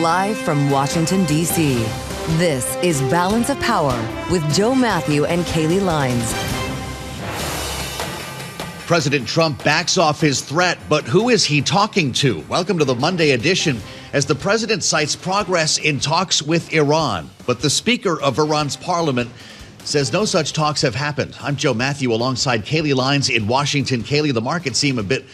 Live from Washington, D.C., this is Balance of Power with Joe Mathieu and Kailey Leinz. President Trump backs off his threat, but who is he talking to? Welcome to the Monday edition as the president cites progress in talks with Iran. But the Speaker of Iran's parliament says no such talks have happened. I'm Joe Mathieu alongside Kailey Leinz in Washington. Kailey, the markets seem a bit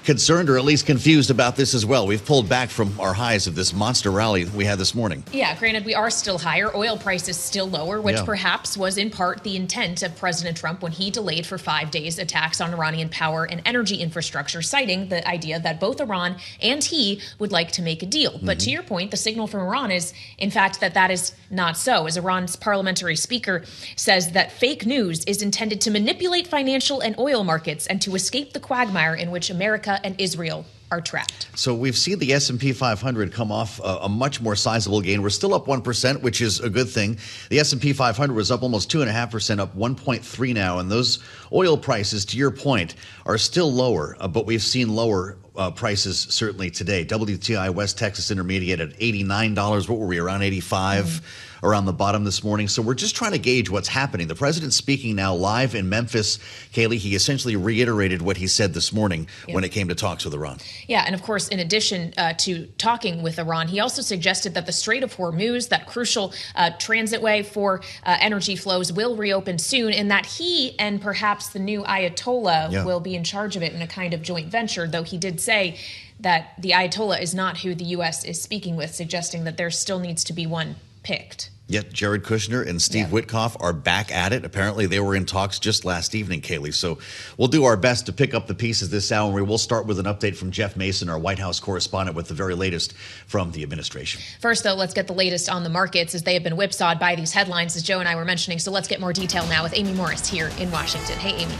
concerned or at least confused about this as well. We've pulled back from our highs of this monster rally we had this morning. Yeah, granted, we are still higher. Oil prices still lower, which perhaps was in part the intent of President Trump when he delayed for 5 days attacks on Iranian power and energy infrastructure, citing the idea that both Iran and he would like to make a deal. But to your point, the signal from Iran is, in fact, that is not so, as Iran's parliamentary speaker says that fake news is intended to manipulate financial and oil markets and to escape the quagmire in which America and Israel are trapped. So we've seen the S&P 500 come off a much more sizable gain. We're still up 1%, which is a good thing. The S&P 500 was up almost 2.5%, up 1.3 now. And those oil prices, to your point, are still lower, but we've seen lower prices certainly today. WTI West Texas Intermediate at $89. What were we, around 85? Around the bottom this morning. So we're just trying to gauge what's happening. The president's speaking now live in Memphis. Kailey, he essentially reiterated what he said this morning when it came to talks with Iran. Yeah, and of course, in addition to talking with Iran, he also suggested that the Strait of Hormuz, that crucial transitway for energy flows, will reopen soon, and that he and perhaps the new Ayatollah will be in charge of it in a kind of joint venture, though he did say that the Ayatollah is not who the U.S. is speaking with, suggesting that there still needs to be one picked. Yet Jared Kushner and Steve Witkoff are back at it. Apparently, they were in talks just last evening, Kailey. So we'll do our best to pick up the pieces this hour. We will start with an update from Jeff Mason, our White House correspondent, with the very latest from the administration. First, though, let's get the latest on the markets as they have been whipsawed by these headlines, as Joe and I were mentioning. So let's get more detail now with Amy Morris here in Washington. Hey, Amy.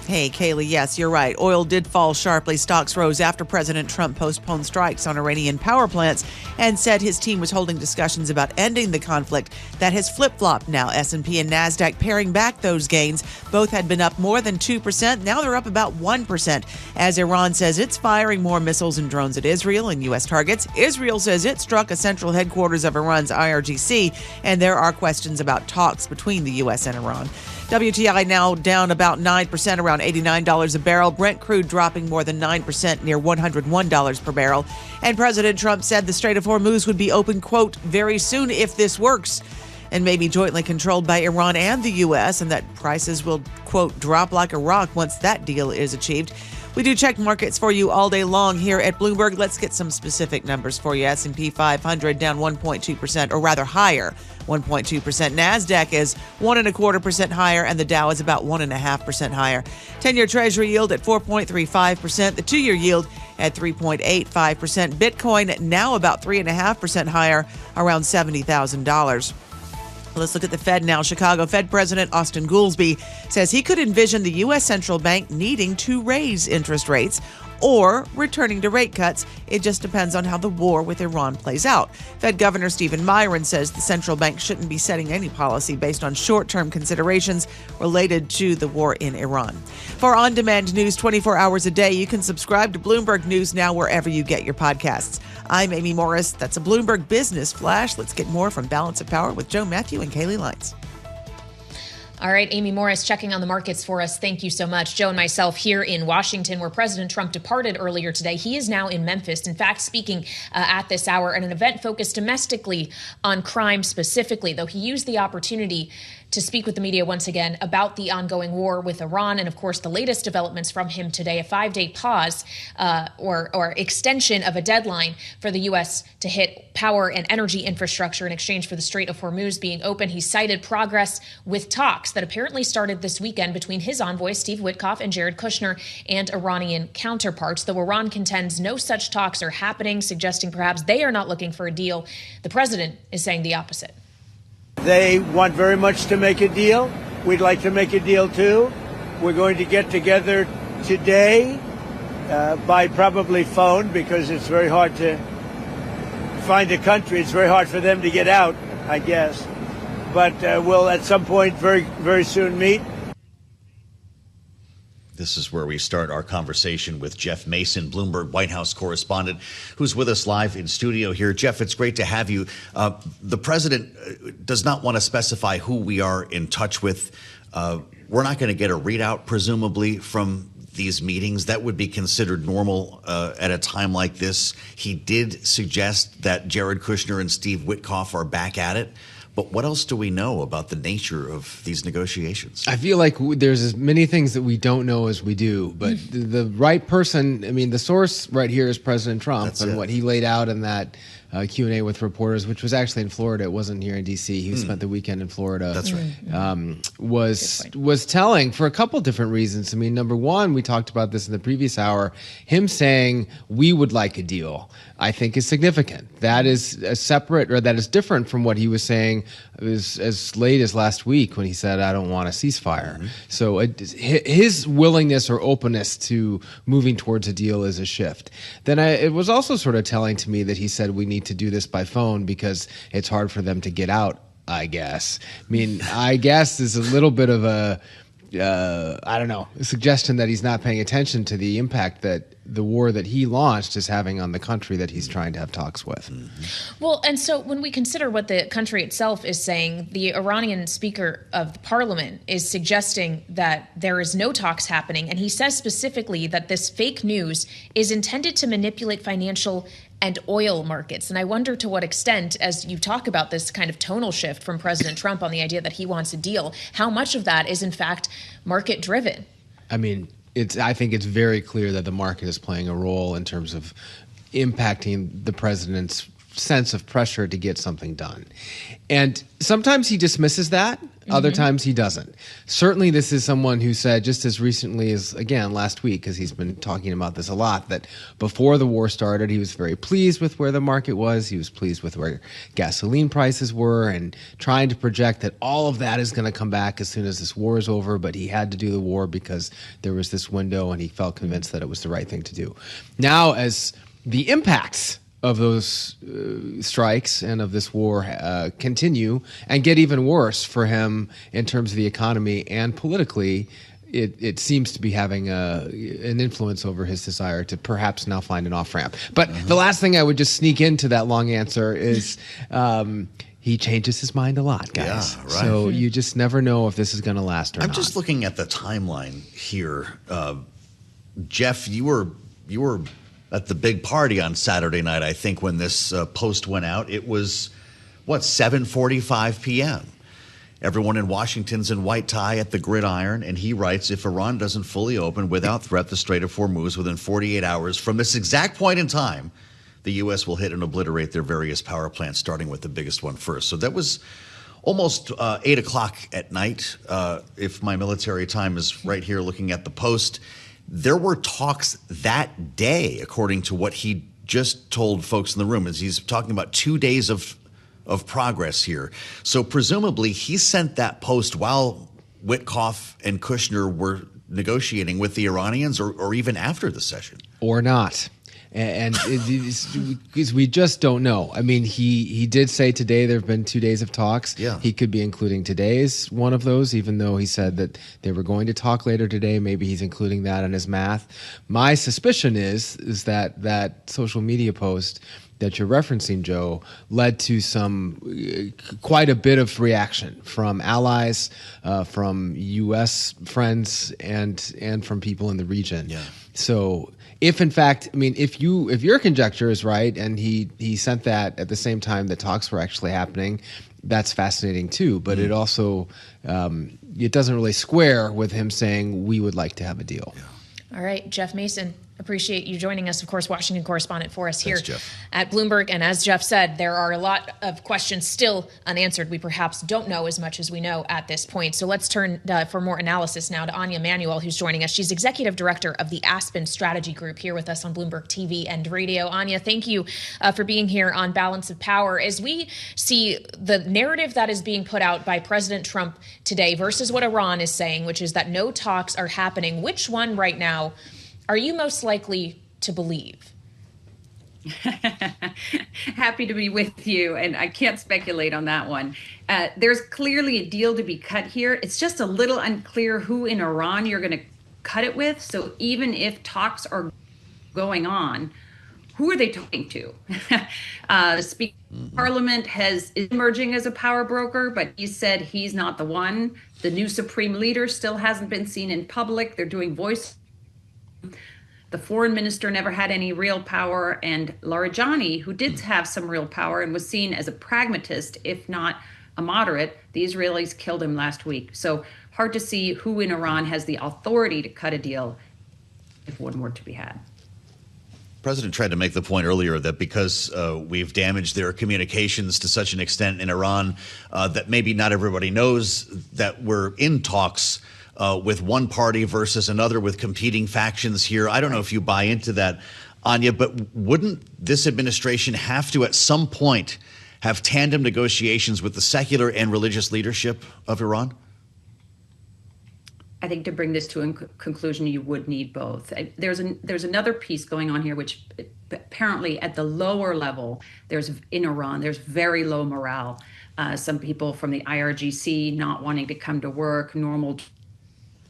Hey, Kailey, yes, you're right. Oil did fall sharply. Stocks rose after President Trump postponed strikes on Iranian power plants and said his team was holding discussions about ending the conflict that has flip-flopped now. S&P and NASDAQ paring back those gains. Both had been up more than 2%. Now they're up about 1% as Iran says it's firing more missiles and drones at Israel and U.S. targets. Israel says it struck a central headquarters of Iran's IRGC, and there are questions about talks between the U.S. and Iran. WTI now down about 9%, around $89 a barrel. Brent crude dropping more than 9%, near $101 per barrel. And President Trump said the Strait of Hormuz would be open, quote, very soon if this works, and may be jointly controlled by Iran and the U.S., and that prices will, quote, drop like a rock once that deal is achieved. We do check markets for you all day long here at Bloomberg. Let's get some specific numbers for you. S&P 500 down 1.2%, or rather higher, 1.2%. NASDAQ is 1.25% higher, and the Dow is about 1.5% higher. 10-year Treasury yield at 4.35%. The 2-year yield at 3.85%. Bitcoin now about 3.5% higher, around $70,000. Let's look at the Fed now. Chicago Fed President Austin Goolsbee says he could envision the U.S. Central Bank needing to raise interest rates or returning to rate cuts. It just depends on how the war with Iran plays out. Fed Governor Stephen Myron says the central bank shouldn't be setting any policy based on short-term considerations related to the war in Iran. For on-demand news 24 hours a day, you can subscribe to Bloomberg News now wherever you get your podcasts. I'm Amy Morris. That's a Bloomberg Business Flash. Let's get more from Balance of Power with Joe Mathieu and Kailey Leinz. All right, Amy Morris checking on the markets for us. Thank you so much. Joe and myself here in Washington, where President Trump departed earlier today. He is now in Memphis, in fact, speaking at this hour at an event focused domestically on crime specifically, though he used the opportunity to speak with the media once again about the ongoing war with Iran and, of course, the latest developments from him today, a 5-day pause or extension of a deadline for the U.S. to hit power and energy infrastructure in exchange for the Strait of Hormuz being open. He cited progress with talks that apparently started this weekend between his envoy, Steve Witkoff, and Jared Kushner and Iranian counterparts, though Iran contends no such talks are happening, suggesting perhaps they are not looking for a deal. The president is saying the opposite. They want very much to make a deal. We'd like to make a deal, too. We're going to get together today by probably phone because it's very hard to find a country. It's very hard for them to get out, I guess. But we'll at some point very, very soon meet. This is where we start our conversation with Jeff Mason, Bloomberg White House correspondent, who's with us live in studio here. Jeff, it's great to have you. The president does not want to specify who we are in touch with. We're not going to get a readout, presumably, from these meetings. That would be considered normal at a time like this. He did suggest that Jared Kushner and Steve Witkoff are back at it. But what else do we know about the nature of these negotiations? I feel like there's as many things that we don't know as we do. But the right person, I mean, the source right here is President Trump. And what he laid out in that Q&A with reporters, which was actually in Florida. It wasn't here in D.C. He spent the weekend in Florida. That's right. Was telling for a couple different reasons. I mean, number one, we talked about this in the previous hour. Him saying we would like a deal, I think, is significant. That is a separate, or that is different from what he was saying as late as last week when he said, I don't want a ceasefire. So his willingness or openness to moving towards a deal is a shift. Then it was also sort of telling to me that he said we need to do this by phone because it's hard for them to get out, I guess. I mean, I guess is a little bit of a a suggestion that he's not paying attention to the impact that the war that he launched is having on the country that he's trying to have talks with. Well, and so when we consider what the country itself is saying, the Iranian Speaker of the Parliament is suggesting that there is no talks happening. And he says specifically that this fake news is intended to manipulate financial and oil markets. And I wonder to what extent, as you talk about this kind of tonal shift from President Trump on the idea that he wants a deal, how much of that is in fact market driven? I mean, I think it's very clear that the market is playing a role in terms of impacting the president's sense of pressure to get something done. And sometimes he dismisses that. Other times he doesn't. Certainly this is someone who said just as recently as, again, last week, because he's been talking about this a lot, that before the war started, he was very pleased with where the market was. He was pleased with where gasoline prices were and trying to project that all of that is going to come back as soon as this war is over. But he had to do the war because there was this window and he felt convinced that it was the right thing to do. Now, as the impacts of those strikes and of this war continue and get even worse for him in terms of the economy and politically, it seems to be having an influence over his desire to perhaps now find an off-ramp. But the last thing I would just sneak into that long answer is he changes his mind a lot, guys. Yeah, right. So you just never know if this is going to last or not. I'm just looking at the timeline here. Jeff, you were at the big party on Saturday night, I think, when this post went out. It was, 7:45 p.m. Everyone in Washington's in white tie at the gridiron, and he writes, if Iran doesn't fully open without threat the Strait of Hormuz within 48 hours from this exact point in time, the U.S. will hit and obliterate their various power plants, starting with the biggest one first. So that was almost 8 o'clock at night, if my military time is right here looking at the post. There were talks that day, according to what he just told folks in the room, as he's talking about 2 days of progress here. So presumably he sent that post while Witkoff and Kushner were negotiating with the Iranians, or even after the session. Or not. And we just don't know. I mean, he did say today there have been 2 days of talks. Yeah. He could be including today's one of those, even though he said that they were going to talk later today. Maybe he's including that in his math. My suspicion is that social media post that you're referencing, Joe, led to quite a bit of reaction from allies, from U.S. friends, and from people in the region. Yeah. So if in fact, I mean, if your conjecture is right, and he sent that at the same time that talks were actually happening, that's fascinating too. But it also it doesn't really square with him saying we would like to have a deal. Yeah. All right, Jeff Mason. Appreciate you joining us, of course, Washington correspondent for us here at Bloomberg. And as Jeff said, there are a lot of questions still unanswered. We perhaps don't know as much as we know at this point. So let's turn for more analysis now to Anja Manuel, who's joining us. She's executive director of the Aspen Strategy Group, here with us on Bloomberg TV and radio. Anja, thank you for being here on Balance of Power. As we see the narrative that is being put out by President Trump today versus what Iran is saying, which is that no talks are happening, which one right now are you most likely to believe? Happy to be with you, and I can't speculate on that one. There's clearly a deal to be cut here. It's just a little unclear who in Iran you're going to cut it with. So even if talks are going on, who are they talking to? The Speaker of Parliament is emerging as a power broker, but he said he's not the one. The new Supreme Leader still hasn't been seen in public. They're doing voice. The foreign minister never had any real power. And Larijani, who did have some real power and was seen as a pragmatist, if not a moderate, the Israelis killed him last week. So hard to see who in Iran has the authority to cut a deal if one were to be had. The president tried to make the point earlier that because we've damaged their communications to such an extent in Iran that maybe not everybody knows that we're in talks with one party versus another with competing factions here. I don't know if you buy into that, Anja, but wouldn't this administration have to at some point have tandem negotiations with the secular and religious leadership of Iran? I think to bring this to a conclusion, you would need both. There's another piece going on here, which apparently at the lower level, in Iran, there's very low morale. Some people from the IRGC not wanting to come to work, normal,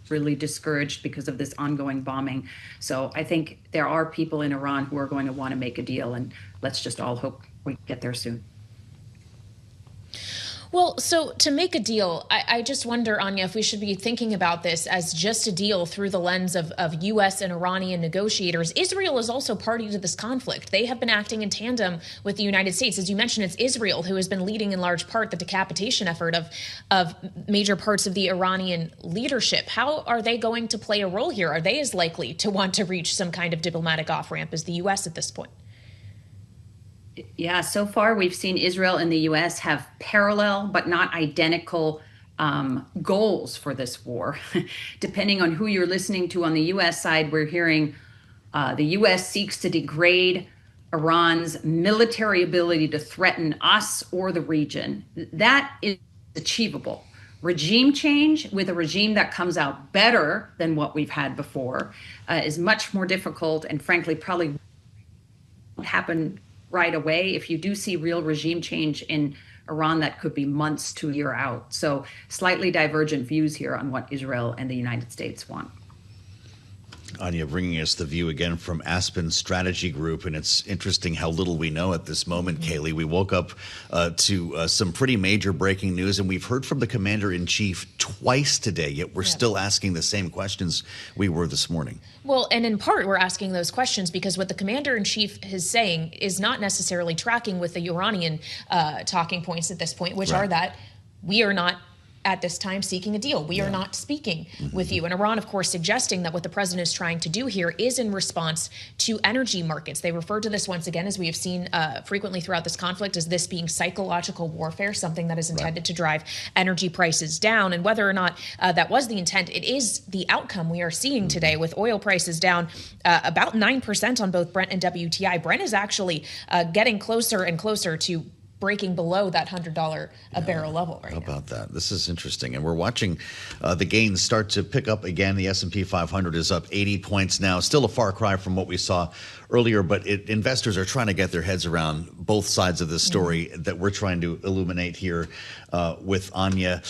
really discouraged because of this ongoing bombing. So I think there are people in Iran who are going to want to make a deal, and let's just all hope we get there soon. Well, so to make a deal, I just wonder, Anja, if we should be thinking about this as just a deal through the lens of U.S. and Iranian negotiators. Israel is also party to this conflict. They have been acting in tandem with the United States. As you mentioned, it's Israel who has been leading in large part the decapitation effort of major parts of the Iranian leadership. How are they going to play a role here? Are they as likely to want to reach some kind of diplomatic off-ramp as the U.S. at this point? Yeah, so far we've seen Israel and the U.S. have parallel but not identical goals for this war. Depending on who you're listening to on the U.S. side, we're hearing the U.S. seeks to degrade Iran's military ability to threaten us or the region. That is achievable. Regime change with a regime that comes out better than what we've had before is much more difficult and frankly probably won't happen right away. If you do see real regime change in Iran, that could be months to a year out. So slightly divergent views here on what Israel and the United States want. Anja, bringing us the view again from Aspen Strategy Group, and it's interesting how little we know at this moment, Kailey. We woke up to some pretty major breaking news, and we've heard from the commander-in-chief twice today, yet we're still asking the same questions we were this morning. Well, and in part, we're asking those questions because what the commander-in-chief is saying is not necessarily tracking with the Iranian talking points at this point, which are that we are not at this time seeking a deal. We are not speaking with you. And Iran, of course, suggesting that what the president is trying to do here is in response to energy markets. They refer to this once again, as we have seen frequently throughout this conflict, as this being psychological warfare, something that is intended to drive energy prices down. And whether or not that was the intent, it is the outcome we are seeing today with oil prices down about 9% on both Brent and WTI. Brent is actually getting closer and closer to breaking below that $100 a barrel level right now. How about that? This is interesting. And we're watching the gains start to pick up again. The S&P 500 is up 80 points now. Still a far cry from what we saw earlier, but investors are trying to get their heads around both sides of this story that we're trying to illuminate here with Anja.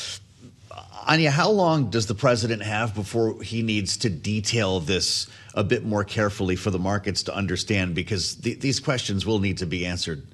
Anja, how long does the president have before he needs to detail this a bit more carefully for the markets to understand? Because these questions will need to be answered.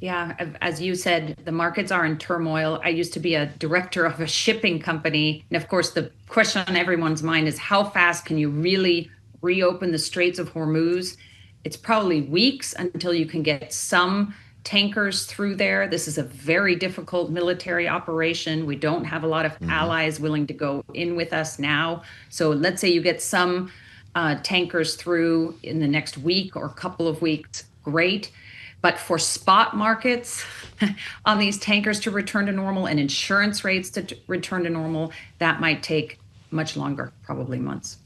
Yeah, as you said, the markets are in turmoil. I used to be a director of a shipping company. And of course, the question on everyone's mind is how fast can you really reopen the Straits of Hormuz? It's probably weeks until you can get some tankers through there. This is a very difficult military operation. We don't have a lot of allies willing to go in with us now. So let's say you get some tankers through in the next week or a couple of weeks, great. But for spot markets on these tankers to return to normal and insurance rates to return to normal, that might take much longer, probably months.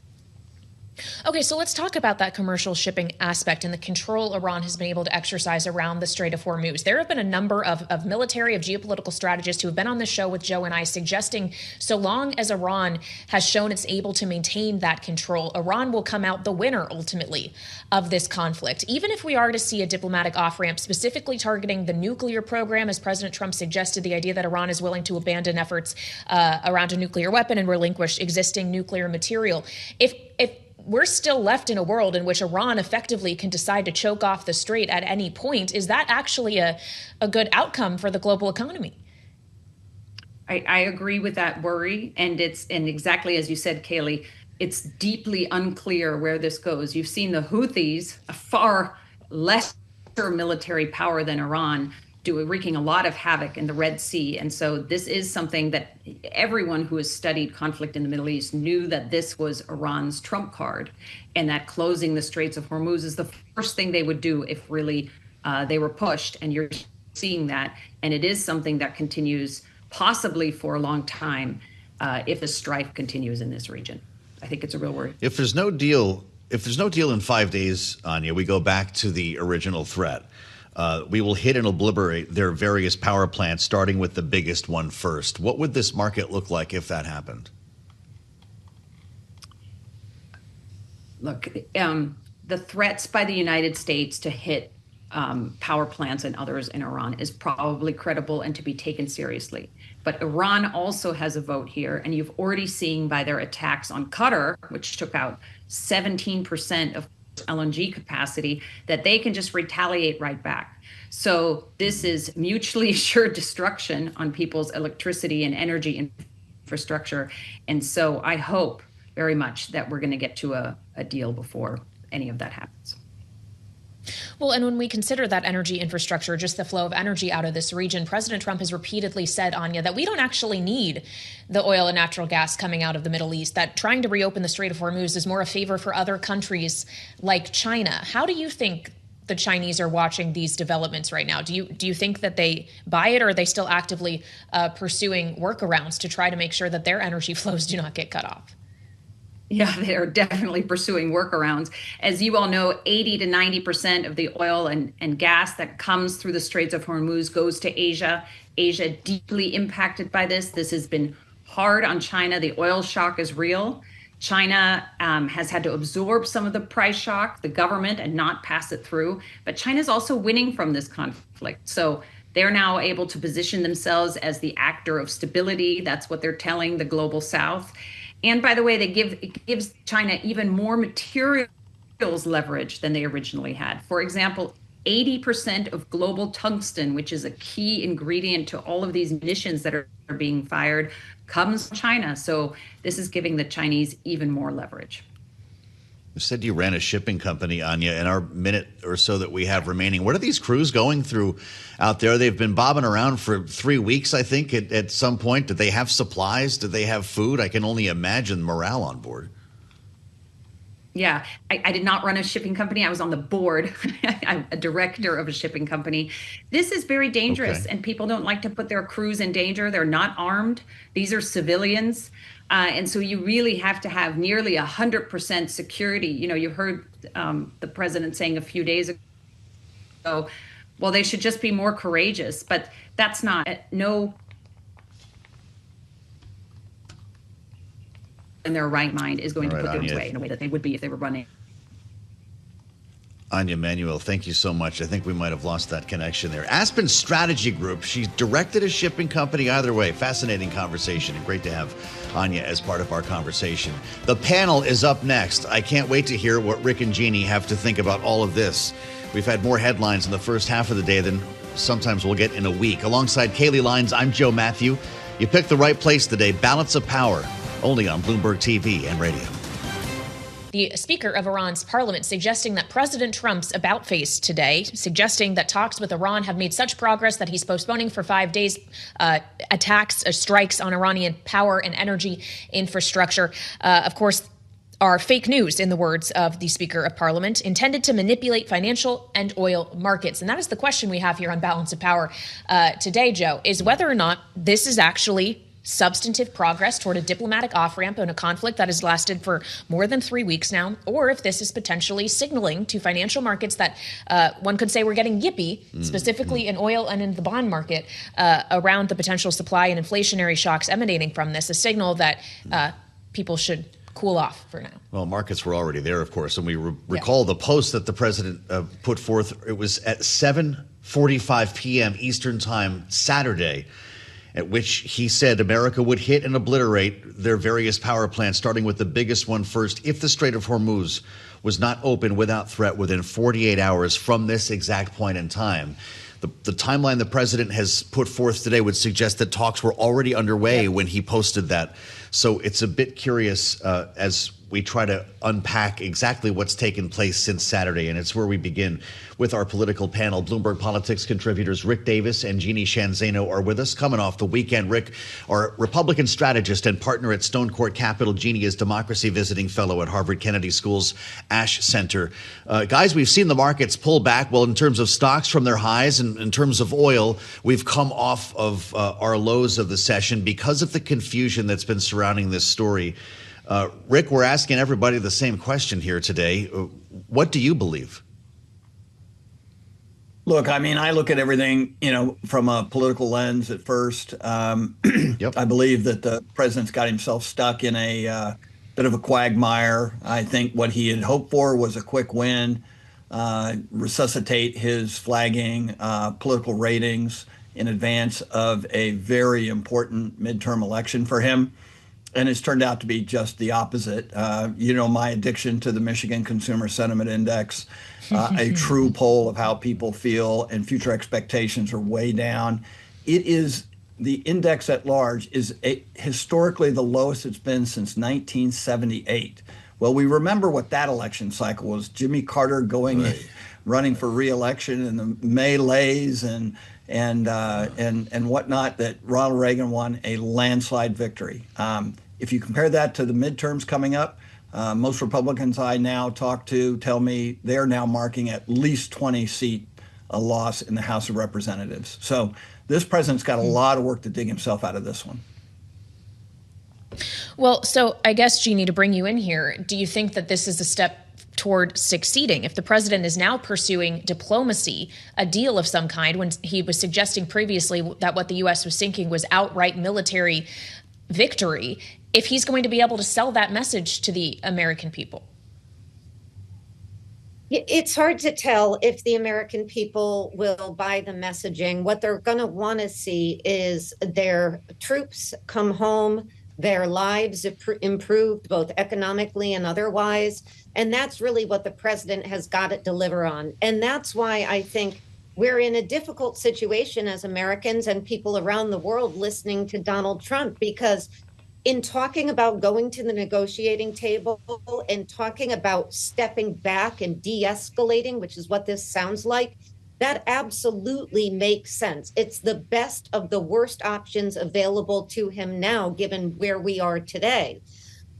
Okay, so let's talk about that commercial shipping aspect and the control Iran has been able to exercise around the Strait of Hormuz. There have been a number of military, of geopolitical strategists who have been on the show with Joe and I suggesting so long as Iran has shown it's able to maintain that control, Iran will come out the winner ultimately of this conflict. Even if we are to see a diplomatic off-ramp specifically targeting the nuclear program, as President Trump suggested, the idea that Iran is willing to abandon efforts around a nuclear weapon and relinquish existing nuclear material. If we're still left in a world in which Iran effectively can decide to choke off the strait at any point, is that actually a good outcome for the global economy? I agree with that worry. And exactly as you said, Kailey, it's deeply unclear where this goes. You've seen the Houthis, a far lesser military power than Iran, wreaking a lot of havoc in the Red Sea. And so this is something that everyone who has studied conflict in the Middle East knew that this was Iran's trump card, and that closing the Straits of Hormuz is the first thing they would do if really they were pushed. And you're seeing that. And it is something that continues possibly for a long time if the strife continues in this region. I think it's a real worry. If there's no deal in 5 days, Anja, we go back to the original threat. We will hit and obliterate their various power plants, starting with the biggest one first. What would this market look like if that happened? Look, the threats by the United States to hit power plants and others in Iran is probably credible and to be taken seriously. But Iran also has a vote here, and you've already seen by their attacks on Qatar, which took out 17% of LNG capacity, that they can just retaliate right back. So this is mutually assured destruction on people's electricity and energy infrastructure. And so I hope very much that we're going to get to a deal before any of that happens. Well, and when we consider that energy infrastructure, just the flow of energy out of this region, President Trump has repeatedly said, Anja, that we don't actually need the oil and natural gas coming out of the Middle East, that trying to reopen the Strait of Hormuz is more a favor for other countries like China. How do you think the Chinese are watching these developments right now? Do you think that they buy it, or are they still actively pursuing workarounds to try to make sure that their energy flows do not get cut off? Yeah, they're definitely pursuing workarounds. As you all know, 80 to 90% of the oil and gas that comes through the Straits of Hormuz goes to Asia. Asia deeply impacted by this. This has been hard on China. The oil shock is real. China has had to absorb some of the price shock, the government, and not pass it through. But China's also winning from this conflict. So they're now able to position themselves as the actor of stability. That's what they're telling the global South. And by the way, it gives China even more materials leverage than they originally had. For example, 80% of global tungsten, which is a key ingredient to all of these munitions that are being fired, comes from China. So this is giving the Chinese even more leverage. You said you ran a shipping company, Anja. In our minute or so that we have remaining, what are these crews going through out there? They've been bobbing around for 3 weeks, I think, at some point. Did they have supplies? Did they have food? I can only imagine morale on board. Yeah, I did not run a shipping company. I was on the board. I'm a director of a shipping company. This is very dangerous, and people don't like to put their crews in danger. They're not armed. These are civilians. And so you really have to have nearly 100% security. You know, you heard the president saying a few days ago, well, they should just be more courageous. But that's not, no, in their right mind is going to put them away in a way that they would be if they were running. Anja, Manuel, thank you so much. I think we might have lost that connection there. Aspen Strategy Group. She's directed a shipping company. Either way, fascinating conversation, and great to have Anja as part of our conversation. The panel is up next. I can't wait to hear what Rick and Jeanne have to think about all of this. We've had more headlines in the first half of the day than sometimes we'll get in a week. Alongside Kailey, Leinz, I'm Joe Mathieu. You picked the right place today. Balance of Power, only on Bloomberg TV and radio. The Speaker of Iran's parliament suggesting that President Trump's about-face today, suggesting that talks with Iran have made such progress that he's postponing for 5 days attacks, strikes on Iranian power and energy infrastructure. Of course, are fake news, in the words of the Speaker of Parliament, intended to manipulate financial and oil markets. And that is the question we have here on Balance of Power today, Joe, is whether or not this is actually substantive progress toward a diplomatic off-ramp in a conflict that has lasted for more than 3 weeks now, or if this is potentially signaling to financial markets that one could say we're getting yippy, specifically in oil and in the bond market, around the potential supply and inflationary shocks emanating from this, a signal that people should cool off for now. Well, markets were already there, of course, and we recall the post that the president put forth. It was at 7:45 p.m. Eastern Time Saturday, at which he said America would hit and obliterate their various power plants, starting with the biggest one first, if the Strait of Hormuz was not open without threat within 48 hours from this exact point in time. The timeline the president has put forth today would suggest that talks were already underway when he posted that. So it's a bit curious as we try to unpack exactly what's taken place since Saturday. And it's where we begin with our political panel. Bloomberg Politics contributors Rick Davis and Jeanne Zaino are with us. Coming off the weekend, Rick, our Republican strategist and partner at Stonecourt Capital. Jeanne is Democracy Visiting Fellow at Harvard Kennedy School's Ash Center. Guys, we've seen the markets pull back. Well, in terms of stocks from their highs and in terms of oil, we've come off of our lows of the session because of the confusion that's been surrounding this story. Rick, we're asking everybody the same question here today. What do you believe? Look, I mean, I look at everything, from a political lens at first. Yep. I believe that the president's got himself stuck in a bit of a quagmire. I think what he had hoped for was a quick win, resuscitate his flagging political ratings in advance of a very important midterm election for him. And it's turned out to be just the opposite. My addiction to the Michigan Consumer Sentiment Index, a true poll of how people feel and future expectations are way down. It is, the index at large is historically the lowest it's been since 1978. Well, we remember what that election cycle was. Jimmy Carter running for re-election and the melees and whatnot, that Ronald Reagan won a landslide victory. If you compare that to the midterms coming up, most Republicans I now talk to tell me they're now marking at least 20-seat a loss in the House of Representatives. So this president's got a lot of work to dig himself out of this one. Well, so I guess, Jeanne, to bring you in here, do you think that this is a step toward succeeding? If the president is now pursuing diplomacy, a deal of some kind, when he was suggesting previously that what the U.S. was seeking was outright military victory, if he's going to be able to sell that message to the American people? It's hard to tell if the American people will buy the messaging. What they're going to want to see is their troops come home, their lives improved both economically and otherwise. And that's really what the president has got to deliver on. And that's why I think we're in a difficult situation as Americans and people around the world listening to Donald Trump, because in talking about going to the negotiating table and talking about stepping back and de-escalating, which is what this sounds like, that absolutely makes sense. It's the best of the worst options available to him now, given where we are today.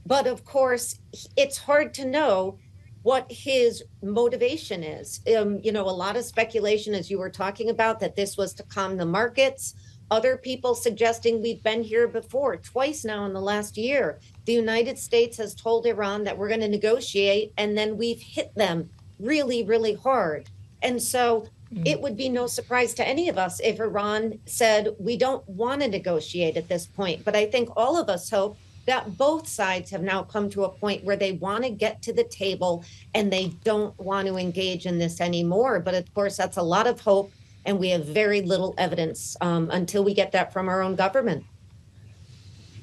But of course, it's hard to know what his motivation is. A lot of speculation, as you were talking about, that this was to calm the markets. Other people suggesting we've been here before, twice now in the last year. The United States has told Iran that we're going to negotiate, and then we've hit them really, really hard. And so it would be no surprise to any of us if Iran said, we don't want to negotiate at this point. But I think all of us hope that both sides have now come to a point where they want to get to the table and they don't want to engage in this anymore. But of course, that's a lot of hope. And we have very little evidence until we get that from our own government.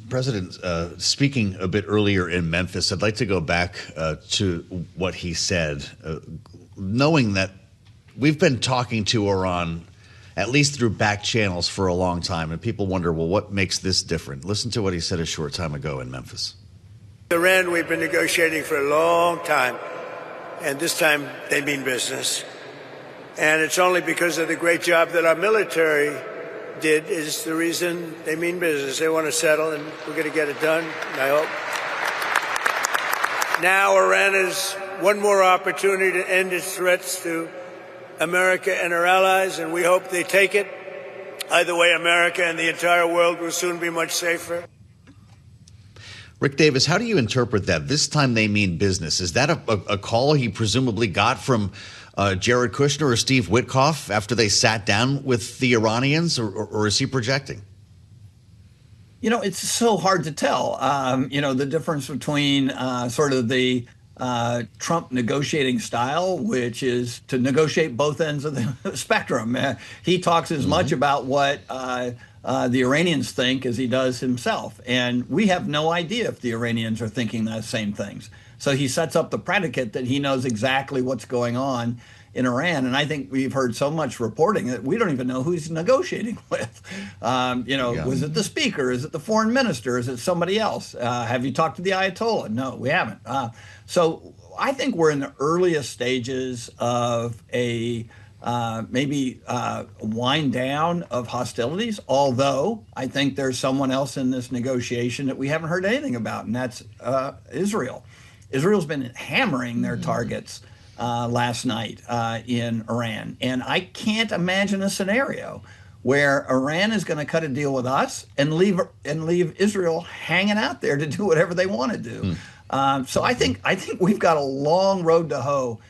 President, speaking a bit earlier in Memphis, I'd like to go back to what he said, knowing that we've been talking to Iran, at least through back channels, for a long time. And people wonder, well, what makes this different? Listen to what he said a short time ago in Memphis. Iran, we've been negotiating for a long time. And this time they mean business. And it's only because of the great job that our military did is the reason they mean business. They want to settle, and we're going to get it done, I hope. Now Iran has one more opportunity to end its threats to America and our allies, and we hope they take it. Either way, America and the entire world will soon be much safer. Rick Davis, how do you interpret that? This time they mean business. Is that a call he presumably got from Jared Kushner or Steve Witkoff after they sat down with the Iranians, or is he projecting? It's so hard to tell. The difference between sort of the Trump negotiating style, which is to negotiate both ends of the spectrum. He talks as much about what the Iranians think as he does himself. And we have no idea if the Iranians are thinking those same things. So he sets up the predicate that he knows exactly what's going on in Iran. And I think we've heard so much reporting that we don't even know who he's negotiating with. Was it the speaker? Is it the foreign minister? Is it somebody else? Have you talked to the Ayatollah? No, we haven't. So I think we're in the earliest stages of a maybe wind down of hostilities, although I think there's someone else in this negotiation that we haven't heard anything about, and that's Israel. Israel's been hammering their targets last night in Iran. And I can't imagine a scenario where Iran is going to cut a deal with us and leave Israel hanging out there to do whatever they want to do. So I think we've got a long road to hoe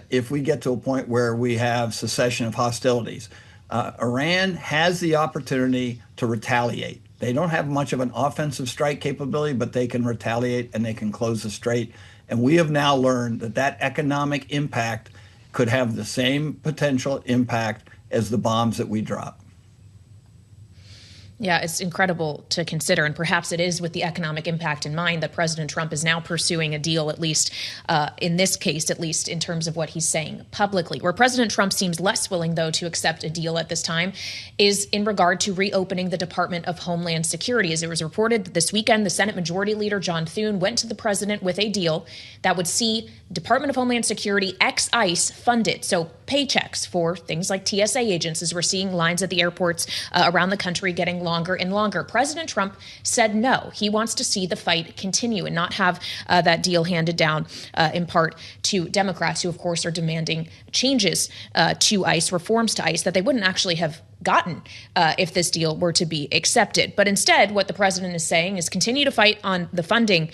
if we get to a point where we have cessation of hostilities. Iran has the opportunity to retaliate. They don't have much of an offensive strike capability, but they can retaliate and they can close the strait. And we have now learned that economic impact could have the same potential impact as the bombs that we drop. Yeah, it's incredible to consider. And perhaps it is with the economic impact in mind that President Trump is now pursuing a deal, at least in this case, at least in terms of what he's saying publicly. Where President Trump seems less willing, though, to accept a deal at this time is in regard to reopening the Department of Homeland Security. As it was reported this weekend, the Senate Majority Leader John Thune went to the president with a deal that would see Department of Homeland Security ex-ICE funded. So paychecks for things like TSA agents, as we're seeing lines at the airports around the country getting longer and longer. President Trump said no. He wants to see the fight continue and not have that deal handed down in part to Democrats, who, of course, are demanding changes to ICE, reforms to ICE that they wouldn't actually have gotten if this deal were to be accepted. But instead, what the president is saying is continue to fight on the funding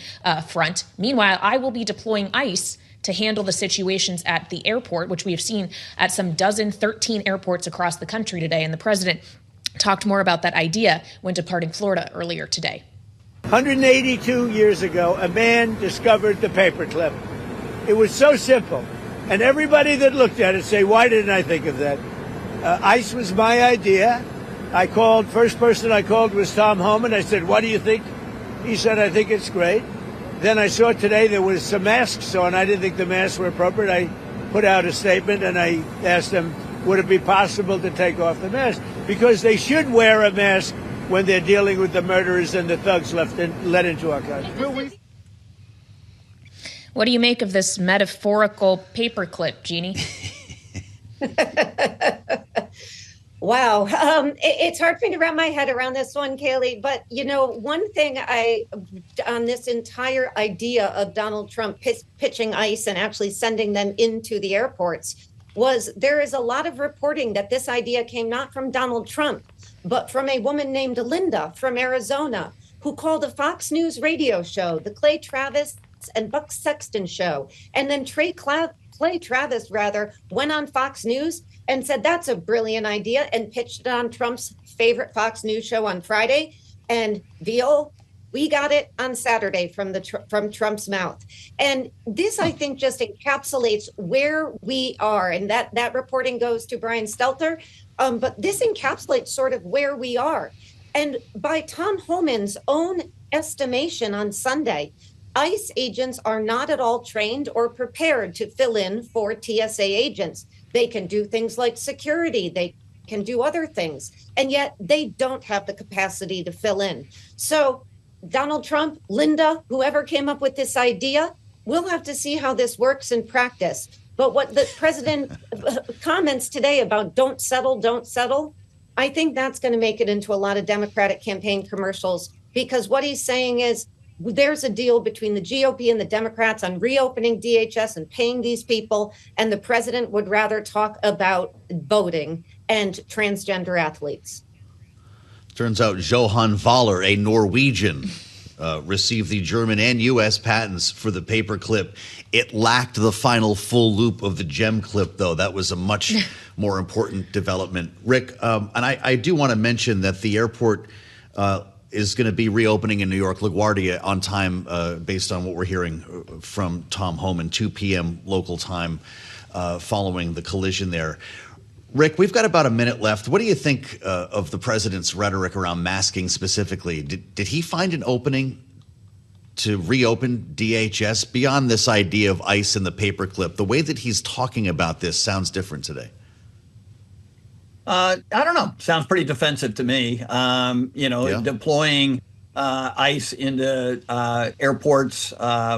front. Meanwhile, I will be deploying ICE to handle the situations at the airport, which we have seen at some 13 airports across the country today. And the president talked more about that idea when departing Florida earlier today. 182 years ago, a man discovered the paperclip. It was so simple. And everybody that looked at it say, why didn't I think of that? ICE was my idea. First person I called was Tom Harman. I said, what do you think? He said, I think it's great. Then I saw today there was some masks on. I didn't think the masks were appropriate. I put out a statement and I asked them, would it be possible to take off the mask? Because they should wear a mask when they're dealing with the murderers and the thugs let into our country. What do you make of this metaphorical paperclip, Jeanne? Wow. It's hard for me to wrap my head around this one, Kailey. But, one thing on this entire idea of Donald Trump pitching ICE and actually sending them into the airports was there is a lot of reporting that this idea came not from Donald Trump, but from a woman named Linda from Arizona, who called a Fox News radio show, the Clay Travis and Buck Sexton show. And then Clay Travis went on Fox News and said, that's a brilliant idea, and pitched it on Trump's favorite Fox News show on Friday. And we got it on Saturday from Trump's mouth. And this, I think, just encapsulates where we are. And that reporting goes to Brian Stelter. But this encapsulates sort of where we are. And by Tom Homan's own estimation on Sunday, ICE agents are not at all trained or prepared to fill in for TSA agents. They can do things like security. They can do other things. And yet they don't have the capacity to fill in. So Donald Trump, Linda, whoever came up with this idea, we'll have to see how this works in practice. But what the president comments today about don't settle, I think that's going to make it into a lot of Democratic campaign commercials, because what he's saying is there's a deal between the GOP and the Democrats on reopening DHS and paying these people, and the president would rather talk about voting and transgender athletes. Turns out Johan Voller, a Norwegian, received the German and U.S. patents for the paperclip. It lacked the final full loop of the gem clip, though. That was a much more important development. Rick, and I do want to mention that the airport is going to be reopening in New York, LaGuardia, on time, based on what we're hearing from Tom Homan, 2 p.m. local time, following the collision there. Rick, we've got about a minute left. What do you think of the president's rhetoric around masking specifically? Did he find an opening to reopen DHS beyond this idea of ICE and the paperclip? The way that he's talking about this sounds different today. I don't know. Sounds pretty defensive to me. Deploying ICE into airports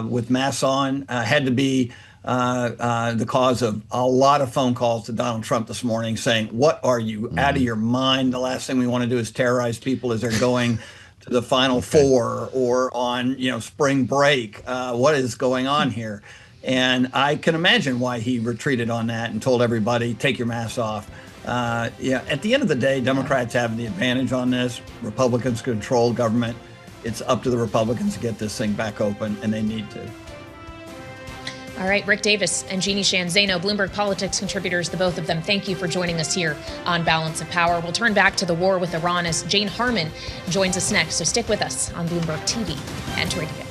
with masks on had to be the cause of a lot of phone calls to Donald Trump this morning saying, what are you out of your mind? The last thing we want to do is terrorize people as they're going to the Final Four or on, spring break. What is going on here? And I can imagine why he retreated on that and told everybody, take your masks off. At the end of the day, Democrats have the advantage on this. Republicans control government. It's up to the Republicans to get this thing back open, and they need to. All right, Rick Davis and Jeanne Zaino, Bloomberg Politics contributors, the both of them, thank you for joining us here on Balance of Power. We'll turn back to the war with Iran as Jane Harman joins us next, so stick with us on Bloomberg TV and radio.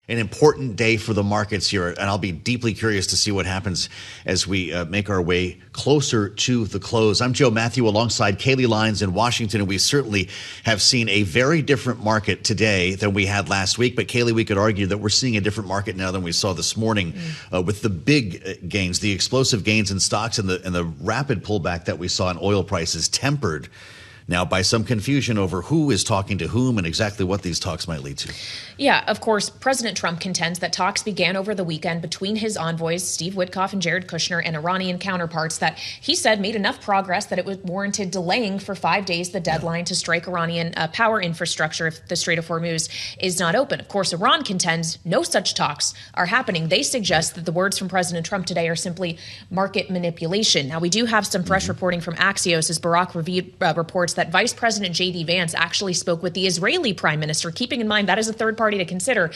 An important day for the markets here, and I'll be deeply curious to see what happens as we make our way closer to the close. I'm Joe Mathieu alongside Kailey Leinz in Washington, and we certainly have seen a very different market today than we had last week. But Kailey, we could argue that we're seeing a different market now than we saw this morning with the big gains, the explosive gains in stocks and the rapid pullback that we saw in oil prices tempered now by some confusion over who is talking to whom and exactly what these talks might lead to. Yeah, of course, President Trump contends that talks began over the weekend between his envoys, Steve Witkoff and Jared Kushner, and Iranian counterparts that he said made enough progress that it was warranted delaying for 5 days the deadline to strike Iranian power infrastructure if the Strait of Hormuz is not open. Of course, Iran contends no such talks are happening. They suggest that the words from President Trump today are simply market manipulation. Now, we do have some fresh reporting from Axios as Barack reports that Vice President J.D. Vance actually spoke with the Israeli prime minister, keeping in mind that is a third party to consider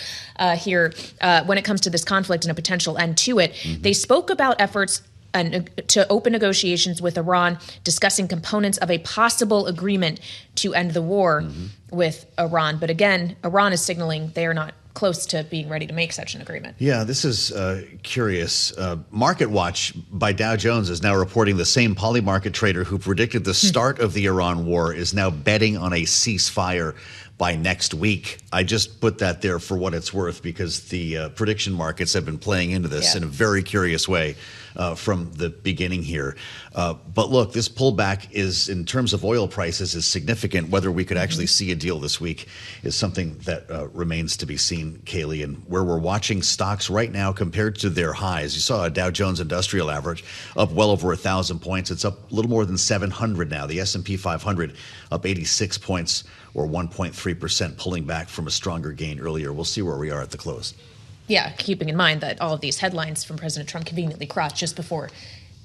here when it comes to this conflict and a potential end to it. They spoke about efforts to open negotiations with Iran, discussing components of a possible agreement to end the war with Iran. But again, Iran is signaling they are not close to being ready to make such an agreement. Yeah, this is curious. Market Watch by Dow Jones is now reporting the same polymarket trader who predicted the start of the Iran war is now betting on a ceasefire by next week. I just put that there for what it's worth because the prediction markets have been playing into this in a very curious way from the beginning here. But look, this pullback is, in terms of oil prices, is significant. Whether we could actually see a deal this week is something that remains to be seen, Kailey. And where we're watching stocks right now compared to their highs, you saw a Dow Jones Industrial Average up well over 1,000 points. It's up a little more than 700 now. The S&P 500 up 86 points or 1.3%, pulling back from a stronger gain earlier. We'll see where we are at the close. Yeah, keeping in mind that all of these headlines from President Trump conveniently crossed just before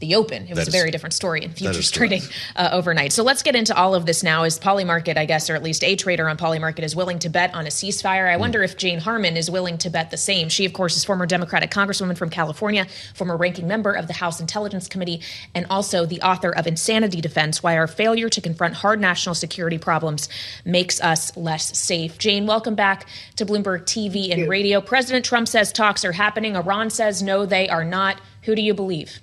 the open. It was a very different story in futures trading overnight. So let's get into all of this now. As Polymarket, I guess, or at least a trader on Polymarket is willing to bet on a ceasefire. I wonder if Jane Harman is willing to bet the same. She, of course, is former Democratic Congresswoman from California, former ranking member of the House Intelligence Committee, and also the author of Insanity Defense, Why Our Failure to Confront Hard National Security Problems Makes Us Less Safe. Jane, welcome back to Bloomberg TV and radio. President Trump says talks are happening. Iran says no, they are not. Who do you believe?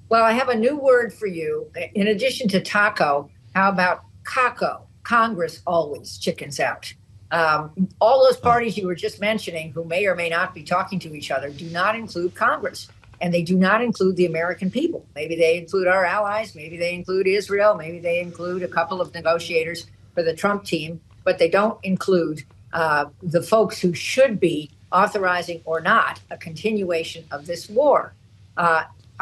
Well, I have a new word for you. In addition to taco, how about caco? Congress always chickens out. All those parties you were just mentioning who may or may not be talking to each other do not include Congress, and they do not include the American people. Maybe they include our allies. Maybe they include Israel. Maybe they include a couple of negotiators for the Trump team, but they don't include the folks who should be authorizing or not a continuation of this war.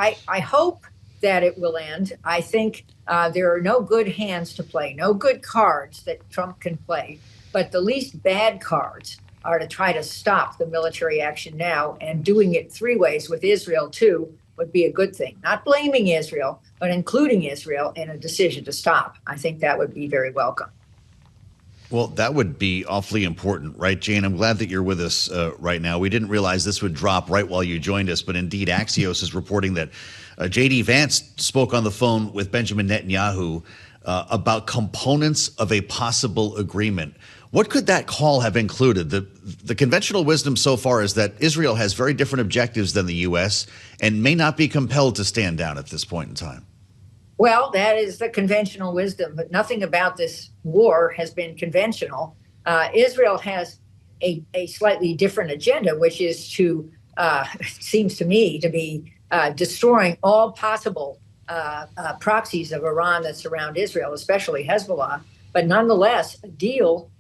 I hope that it will end. I think there are no good hands to play, no good cards that Trump can play. But the least bad cards are to try to stop the military action now, and doing it three ways with Israel, too, would be a good thing. Not blaming Israel, but including Israel in a decision to stop. I think that would be very welcome. Well, that would be awfully important, right, Jane? I'm glad that you're with us right now. We didn't realize this would drop right while you joined us, but indeed Axios is reporting that J.D. Vance spoke on the phone with Benjamin Netanyahu about components of a possible agreement. What could that call have included? The conventional wisdom so far is that Israel has very different objectives than the U.S. and may not be compelled to stand down at this point in time. Well, that is the conventional wisdom, but nothing about this war has been conventional. Israel has a slightly different agenda, which is to, seems to me, to be destroying all possible proxies of Iran that surround Israel, especially Hezbollah. But nonetheless, a deal,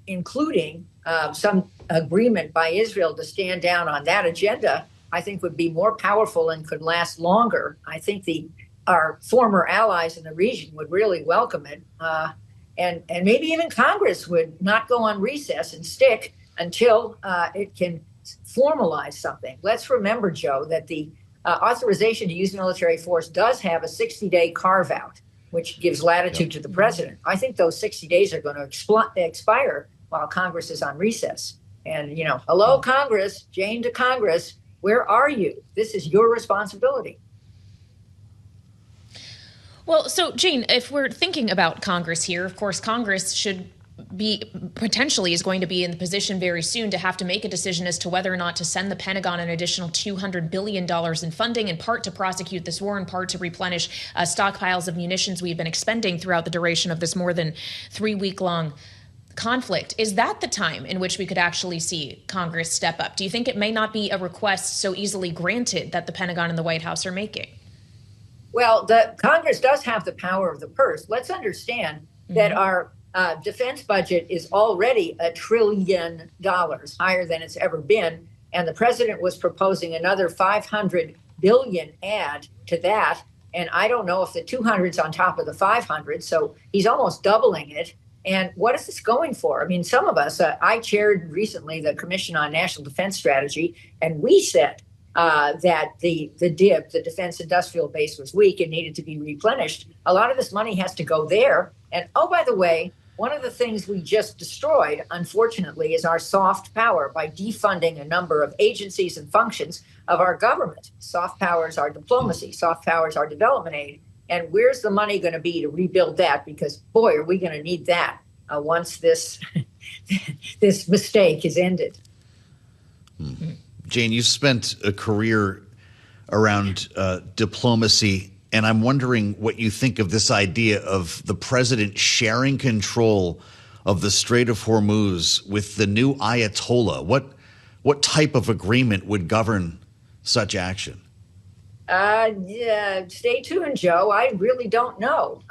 including some agreement by Israel to stand down on that agenda, I think would be more powerful and could last longer. I think our former allies in the region would really welcome it. And maybe even Congress would not go on recess and stick until it can formalize something. Let's remember, Joe, that the authorization to use military force does have a 60-day carve-out, which gives latitude to the president. I think those 60 days are going to expire while Congress is on recess. And, hello, Congress, Jane to Congress, where are you? This is your responsibility. Well, so, Jeanne, if we're thinking about Congress here, of course, Congress should be potentially is going to be in the position very soon to have to make a decision as to whether or not to send the Pentagon an additional $200 billion in funding, in part to prosecute this war, in part to replenish stockpiles of munitions we've been expending throughout the duration of this more than 3-week-long conflict. Is that the time in which we could actually see Congress step up? Do you think it may not be a request so easily granted that the Pentagon and the White House are making? Well, the Congress does have the power of the purse. Let's understand that our defense budget is already $1 trillion, higher than it's ever been. And the president was proposing another $500 billion add to that. And I don't know if the 200's on top of the 500. So he's almost doubling it. And what is this going for? I mean, some of us, I chaired recently the Commission on National Defense Strategy, and we said that the DIB, the Defense Industrial Base, was weak and needed to be replenished. A lot of this money has to go there. And oh, by the way, one of the things we just destroyed, unfortunately, is our soft power by defunding a number of agencies and functions of our government. Soft power is our diplomacy. Soft power is our development aid. And where's the money going to be to rebuild that? Because, boy, are we going to need that once this this mistake is ended. Jane, you spent a career around diplomacy, and I'm wondering what you think of this idea of the president sharing control of the Strait of Hormuz with the new Ayatollah. What type of agreement would govern such action? Stay tuned, Joe. I really don't know.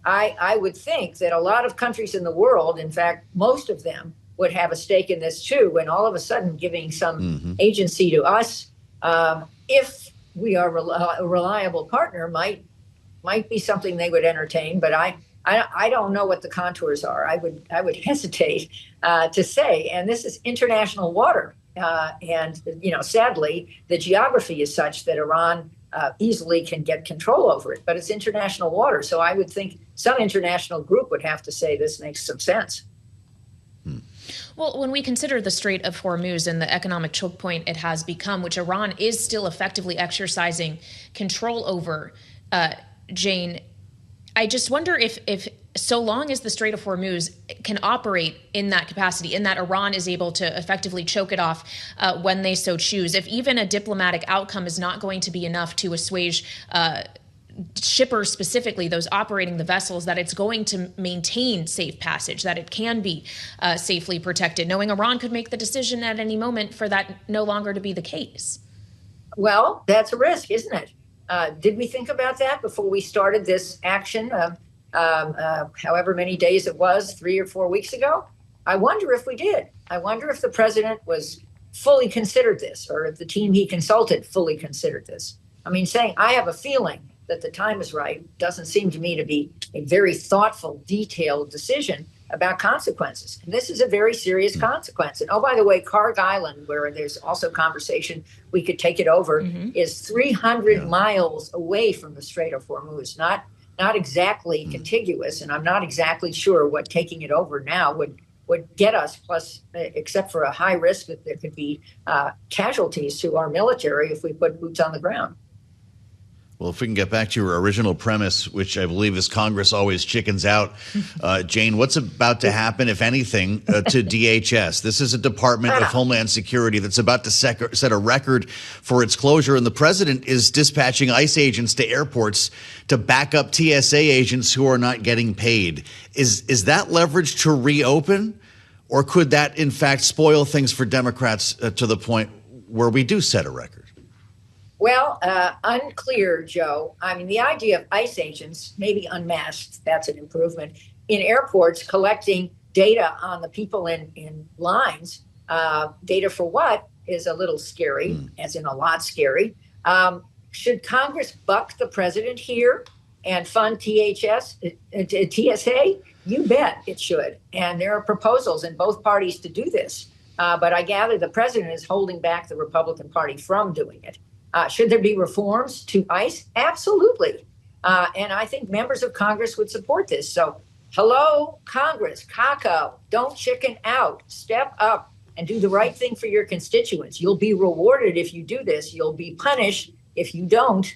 I would think that a lot of countries in the world, in fact, most of them, would have a stake in this too. And all of a sudden giving some agency to us, if we are a reliable partner, might be something they would entertain. But I don't know what the contours are. I would hesitate to say. And this is international water. And, sadly, the geography is such that Iran easily can get control over it. But it's international water. So I would think some international group would have to say this makes some sense. Well, when we consider the Strait of Hormuz and the economic choke point it has become, which Iran is still effectively exercising control over, Jane, I just wonder if so long as the Strait of Hormuz can operate in that capacity, in that Iran is able to effectively choke it off when they so choose, if even a diplomatic outcome is not going to be enough to assuage shippers, specifically those operating the vessels, that it's going to maintain safe passage, that it can be safely protected, knowing Iran could make the decision at any moment for that no longer to be the case. Well, that's a risk, isn't it? Did we think about that before we started this action, however many days it was, 3 or 4 weeks ago? I wonder if we did. I wonder if the president was fully considered this, or if the team he consulted fully considered this. I mean, saying, I have a feeling that the time is right doesn't seem to me to be a very thoughtful, detailed decision about consequences. And this is a very serious consequence. And oh, by the way, Carg Island, where there's also conversation, we could take it over, is 300 miles away from the Strait of Hormuz, not exactly contiguous. And I'm not exactly sure what taking it over now would get us, plus, except for a high risk that there could be casualties to our military if we put boots on the ground. Well, if we can get back to your original premise, which I believe is Congress always chickens out, Jeanne, what's about to happen, if anything, to DHS? This is a Department of Homeland Security that's about to set a record for its closure, and the president is dispatching ICE agents to airports to back up TSA agents who are not getting paid. Is that leverage to reopen, or could that, in fact, spoil things for Democrats to the point where we do set a record? Well, unclear, Joe. I mean, the idea of ICE agents, maybe unmasked, that's an improvement, in airports collecting data on the people in lines, data for what is a little scary, as in a lot scary. Should Congress buck the president here and fund TSA? You bet it should. And there are proposals in both parties to do this. But I gather the president is holding back the Republican Party from doing it. Should there be reforms to ICE? Absolutely. And I think members of Congress would support this. So, hello, Congress, Kako, don't chicken out. Step up and do the right thing for your constituents. You'll be rewarded if you do this. You'll be punished if you don't.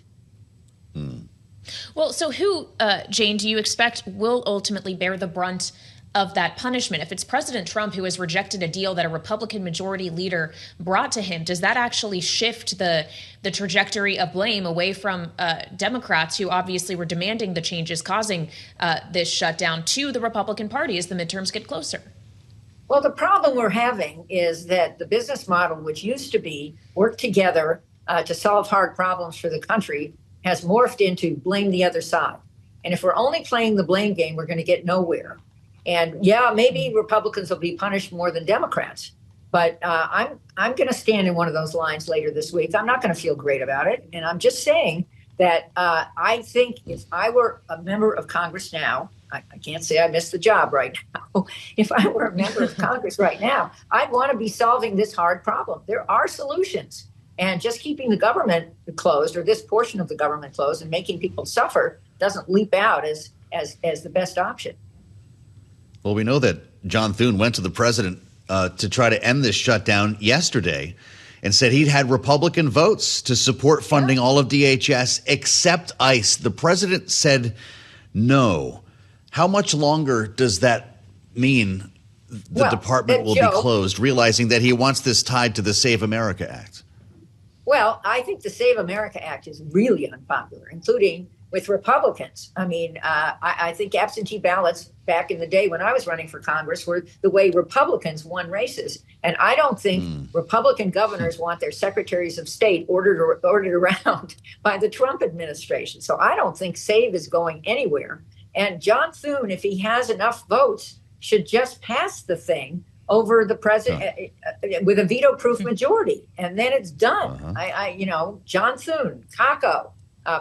Well, so who, Jeanne, do you expect will ultimately bear the brunt of that punishment? If it's President Trump who has rejected a deal that a Republican majority leader brought to him, does that actually shift the trajectory of blame away from Democrats who obviously were demanding the changes causing this shutdown to the Republican Party as the midterms get closer? Well, the problem we're having is that the business model, which used to be work together to solve hard problems for the country, has morphed into blame the other side. And if we're only playing the blame game, we're going to get nowhere. And yeah, maybe Republicans will be punished more than Democrats, but I'm going to stand in one of those lines later this week. I'm not going to feel great about it. And I'm just saying that I think if I were a member of Congress now, I can't say I missed the job right now. If I were a member of Congress right now, I'd want to be solving this hard problem. There are solutions. And just keeping the government closed, or this portion of the government closed, and making people suffer doesn't leap out as the best option. Well, we know that John Thune went to the president to try to end this shutdown yesterday and said he'd had Republican votes to support funding all of DHS except ICE. The president said no. How much longer does that mean the department will be closed, realizing that he wants this tied to the Save America Act? Well, I think the Save America Act is really unpopular, including with Republicans. I mean, I think absentee ballots back in the day when I was running for Congress were the way Republicans won races. And I don't think Republican governors want their secretaries of state ordered around by the Trump administration. So I don't think Save is going anywhere. And John Thune, if he has enough votes, should just pass the thing over the president with a veto-proof majority, and then it's done. John Thune, Kako,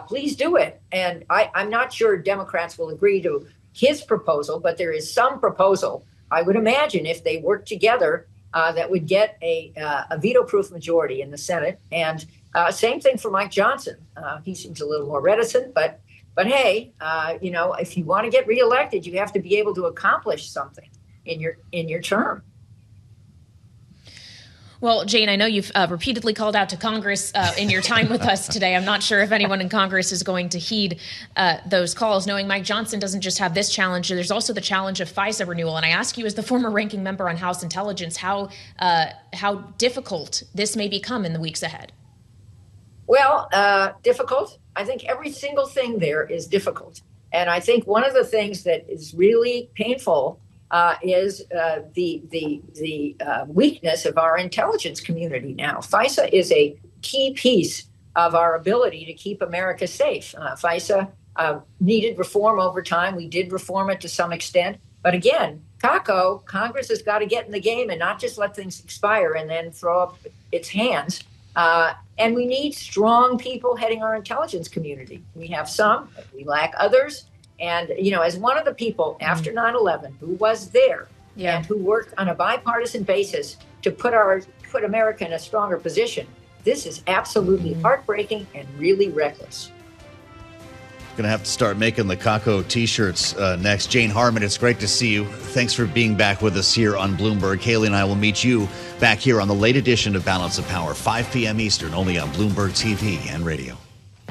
please do it. And I'm not sure Democrats will agree to his proposal, but there is some proposal, I would imagine, if they work together, that would get a veto-proof majority in the Senate. And same thing for Mike Johnson. He seems a little more reticent, but hey, if you want to get reelected, you have to be able to accomplish something in your term. Well, Jeanne, I know you've repeatedly called out to Congress in your time with us today. I'm not sure if anyone in Congress is going to heed those calls, knowing Mike Johnson doesn't just have this challenge. There's also the challenge of FISA renewal. And I ask you, as the former ranking member on House Intelligence, how difficult this may become in the weeks ahead. Well, difficult. I think every single thing there is difficult. And I think one of the things that is really painful is the weakness of our intelligence community now. FISA is a key piece of our ability to keep America safe. FISA needed reform over time. We did reform it to some extent. But again, Kako, Congress has got to get in the game and not just let things expire and then throw up its hands. And we need strong people heading our intelligence community. We have some, we lack others. And, as one of the people after 9/11 who was there and who worked on a bipartisan basis to put America in a stronger position, this is absolutely heartbreaking and really reckless. Going to have to start making the Kako t-shirts next. Jane Harman, it's great to see you. Thanks for being back with us here on Bloomberg. Kailey and I will meet you back here on the late edition of Balance of Power, 5 p.m. Eastern, only on Bloomberg TV and radio.